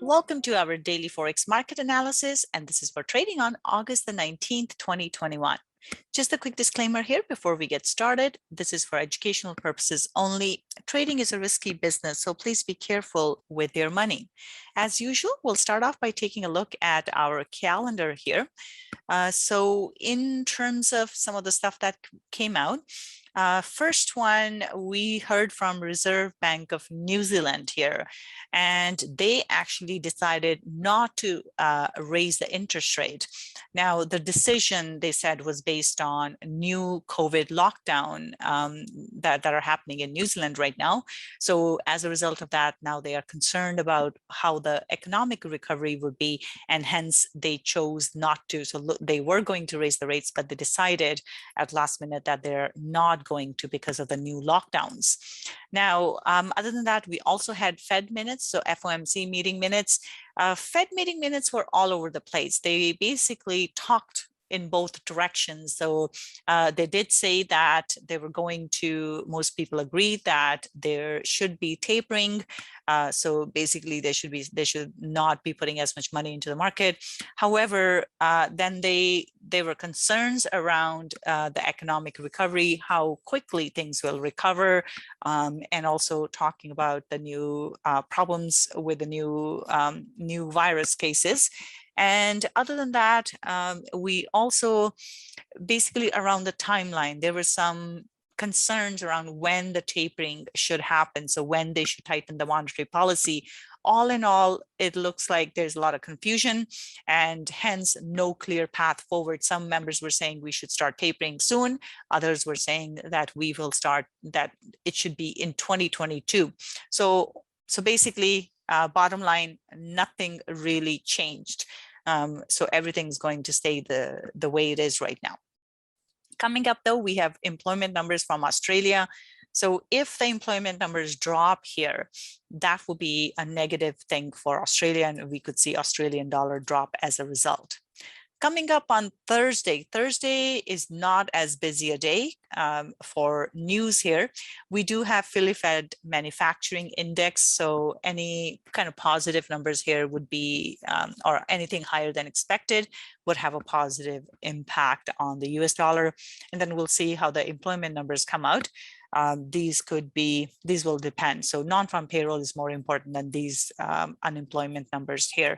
Welcome to our daily Forex market analysis, and this is for trading on August the 19th, 2021. Just a quick disclaimer here before we get started. This is for educational purposes only. Trading is a risky business, so please be careful with your money. As usual, we'll start off by taking a look at our calendar here. So in terms of some of the stuff that came out, first one, we heard from Reserve Bank of New Zealand here, and they actually decided not to raise the interest rate. Now, the decision, they said, was based on new COVID lockdown that are happening in New Zealand right now. So as a result of that, now they are concerned about how the economic recovery would be, and hence they chose not to. So they were going to raise the rates, but they decided at last minute that they're not going to because of the new lockdowns. Now, other than that, we also had Fed minutes, so FOMC meeting minutes. Fed meeting minutes were all over the place. They basically talked in both directions. So they did say that they were going to, most people agreed that there should be tapering. So basically they should not be putting as much money into the market. However, then there were concerns around the economic recovery, how quickly things will recover, and also talking about the new problems with the new virus cases. And other than that, we also basically around the timeline, there were some concerns around when the tapering should happen. So when they should tighten the monetary policy. All in all, it looks like there's a lot of confusion and hence no clear path forward. Some members were saying we should start tapering soon. Others were saying that we will start, that it should be in 2022. So basically, bottom line, nothing really changed. So everything's going to stay the way it is right now. Coming up though, we have employment numbers from Australia. So if the employment numbers drop here, that will be a negative thing for Australia, and we could see Australian dollar drop as a result. Coming up on Thursday, Thursday is not as busy a day for news here. We do have Philly Fed manufacturing index. So any kind of positive numbers here would be, or anything higher than expected would have a positive impact on the US dollar. And then we'll see how the employment numbers come out. These will depend. So non-farm payroll is more important than these unemployment numbers here.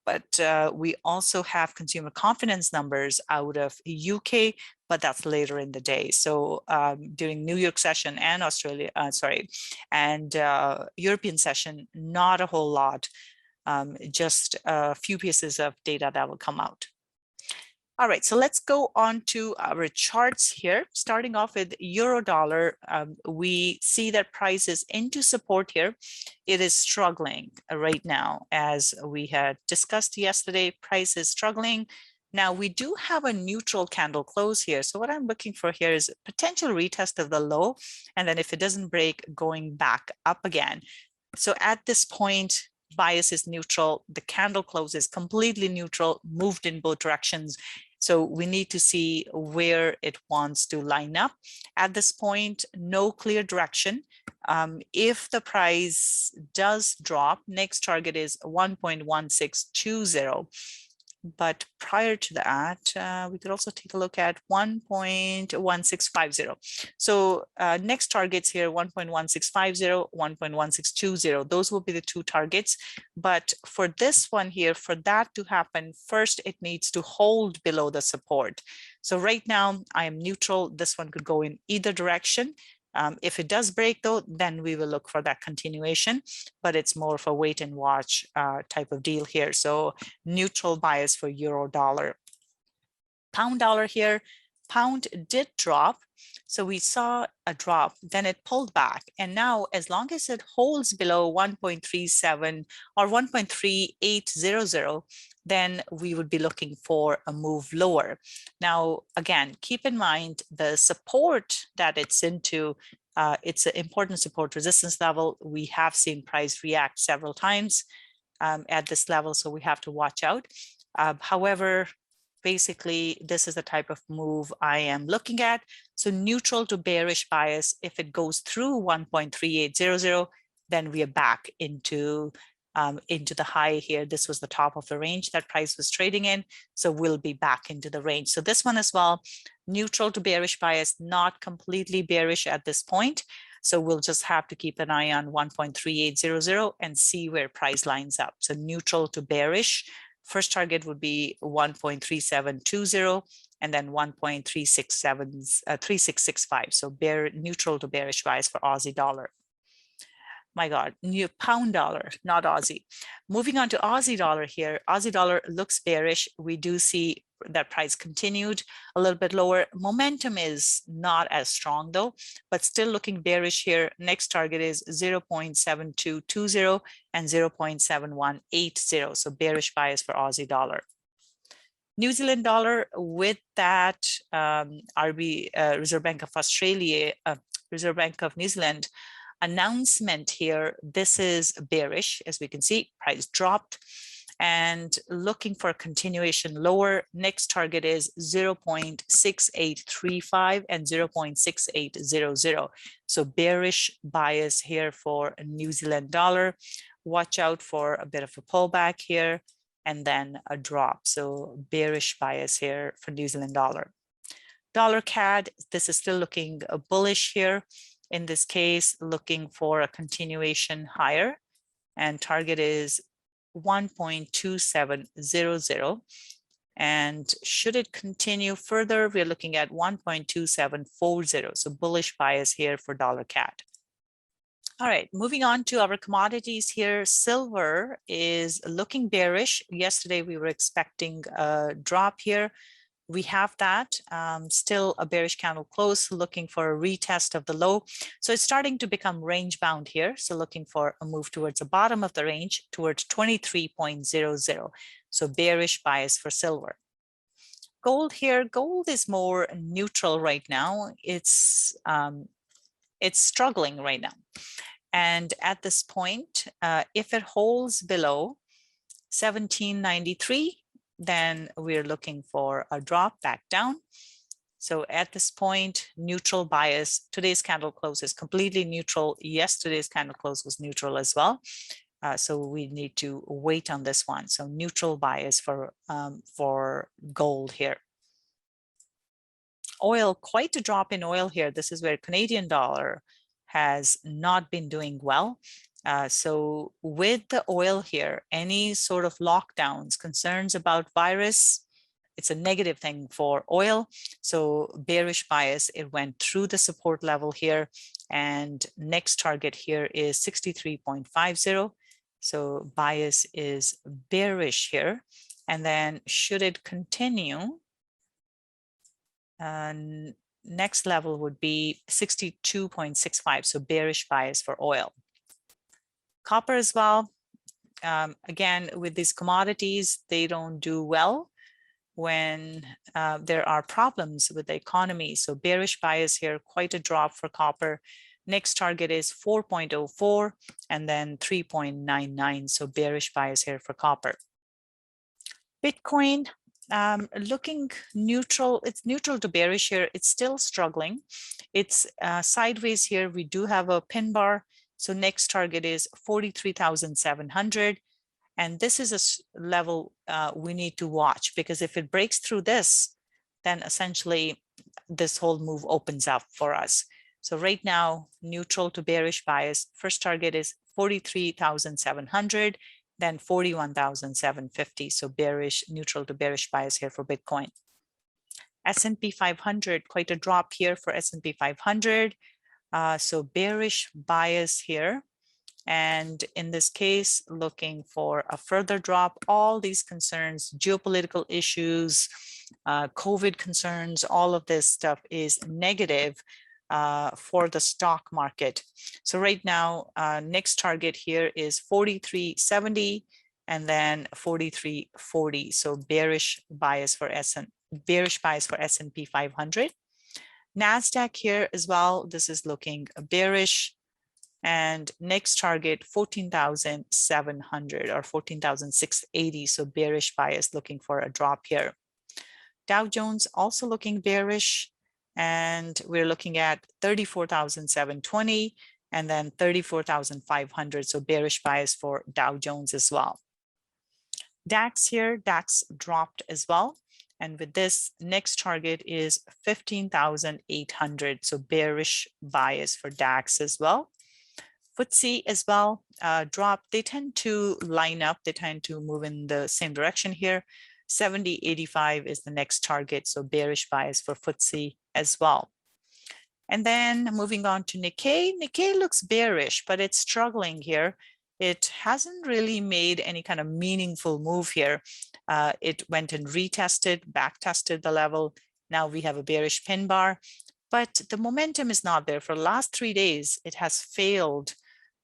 But we also have consumer confidence numbers out of UK, but that's later in the day. So during New York session and European session, not a whole lot, just a few pieces of data that will come out. All right, so let's go on to our charts here. Starting off with euro dollar, we see that price is into support here. It is struggling right now, as we had discussed yesterday. Price is struggling. Now we do have a neutral candle close here. So what I'm looking for here is a potential retest of the low, and then if it doesn't break, going back up again. So at this point, bias is neutral. The candle close is completely neutral, moved in both directions. So we need to see where it wants to line up. At this point, no clear direction. If the price does drop, next target is 1.1620. But prior to that, we could also take a look at 1.1650. So next targets here, 1.1650, 1.1620. Those will be the two targets. But for this one here, for that to happen, first it needs to hold below the support. So right now I am neutral. This one could go in either direction. If it does break though, then we will look for that continuation, but it's more of a wait and watch type of deal here. So neutral bias for euro dollar. Pound dollar here, pound did drop. So we saw a drop, then it pulled back. And now as long as it holds below 1.37 or 1.3800, then we would be looking for a move lower. Now, again, keep in mind the support that it's into, it's an important support resistance level. We have seen price react several times at this level, so we have to watch out. However, basically, this is the type of move I am looking at. So neutral to bearish bias, if it goes through 1.3800, then we are back into into the high here. This was the top of the range that price was trading in. So we'll be back into the range. So this one as well, neutral to bearish bias, not completely bearish at this point. So we'll just have to keep an eye on 1.3800 and see where price lines up. So neutral to bearish. First target would be 1.3720 and then 3665. So neutral to bearish bias for Aussie dollar. My God, new pound dollar, not Aussie. Moving on to Aussie dollar here. Aussie dollar looks bearish. We do see that price continued a little bit lower. Momentum is not as strong though, but still looking bearish here. Next target is 0.7220 and 0.7180. So bearish bias for Aussie dollar. New Zealand dollar with that Reserve Bank of Australia, Reserve Bank of New Zealand announcement here. This is bearish, as we can see, price dropped and looking for a continuation lower. Next target is 0.6835 and 0.6800. So bearish bias here for New Zealand dollar. Watch out for a bit of a pullback here and then a drop. So bearish bias here for New Zealand dollar. Dollar CAD, this is still looking bullish here. In this case, looking for a continuation higher, and target is 1.2700. And should it continue further, we're looking at 1.2740. So bullish bias here for dollar CAD. All right, moving on to our commodities here. Silver is looking bearish. Yesterday, we were expecting a drop here. We have that, still a bearish candle close, looking for a retest of the low. So it's starting to become range bound here. So looking for a move towards the bottom of the range, towards 23.00. So bearish bias for silver. Gold here, gold is more neutral right now. It's struggling right now. And at this point, if it holds below 1793, then we're looking for a drop back down. So at this point, neutral bias. Today's candle close is completely neutral. Yesterday's candle close was neutral as well. So we need to wait on this one. So neutral bias for gold here. Oil, quite a drop in oil here. This is where Canadian dollar has not been doing well. So with the oil here, any sort of lockdowns, concerns about virus, it's a negative thing for oil. So bearish bias, it went through the support level here. And next target here is 63.50. So bias is bearish here. And then should it continue, next level would be 62.65. So bearish bias for oil. Copper as well. Again, with these commodities, they don't do well when there are problems with the economy. So bearish bias here, quite a drop for copper. Next target is 4.04 and then 3.99. So bearish bias here for copper. Bitcoin, looking neutral. It's neutral to bearish here. It's still struggling. It's sideways here. We do have a pin bar. So next target is 43,700. And this is a level we need to watch, because if it breaks through this, then essentially this whole move opens up for us. So right now, neutral to bearish bias. First target is 43,700, then 41,750. So bearish, neutral to bearish bias here for Bitcoin. S&P 500, quite a drop here for S&P 500. So bearish bias here. And in this case, looking for a further drop. All these concerns, geopolitical issues, COVID concerns, all of this stuff is negative for the stock market. So right now, next target here is 43.70 and then 43.40. So bearish bias for S&P 500. Nasdaq here as well. This is looking bearish. And next target 14,700 or 14,680. So bearish bias, looking for a drop here. Dow Jones also looking bearish. And we're looking at 34,720 and then 34,500. So bearish bias for Dow Jones as well. DAX here, DAX dropped as well. And with this, next target is 15,800. So bearish bias for DAX as well. FTSE as well dropped. They tend to line up. They tend to move in the same direction here. 70.85 is the next target. So bearish bias for FTSE as well. And then moving on to Nikkei. Nikkei looks bearish, but it's struggling here. It hasn't really made any kind of meaningful move here. It went and retested, back tested the level. Now we have a bearish pin bar, but the momentum is not there. For the last 3 days, it has failed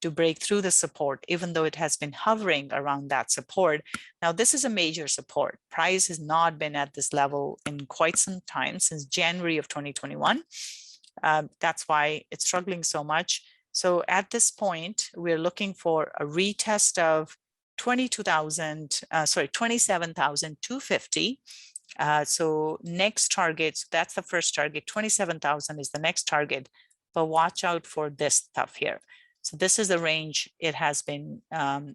to break through the support, even though it has been hovering around that support. Now, this is a major support. Price has not been at this level in quite some time, since January of 2021. That's why it's struggling so much. So at this point, we're looking for a retest of 27,250. So next target, so that's the first target, 27,000 is the next target, but watch out for this stuff here. So this is the range it has been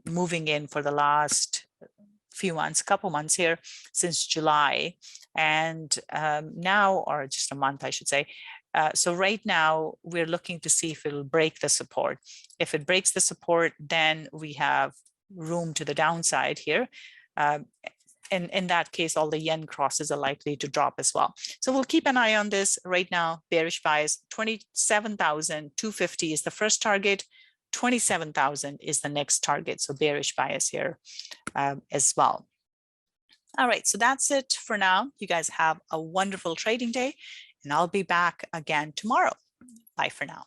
moving in for the last few months, couple months here since July, and now, or just a month, I should say. So right now we're looking to see if it'll break the support. If it breaks the support, then we have room to the downside here. In that case, all the yen crosses are likely to drop as well. So we'll keep an eye on this. Right now, bearish bias, 27,250 is the first target. 27,000 is the next target. So bearish bias here as well. All right, so that's it for now. You guys have a wonderful trading day, and I'll be back again tomorrow. Bye for now.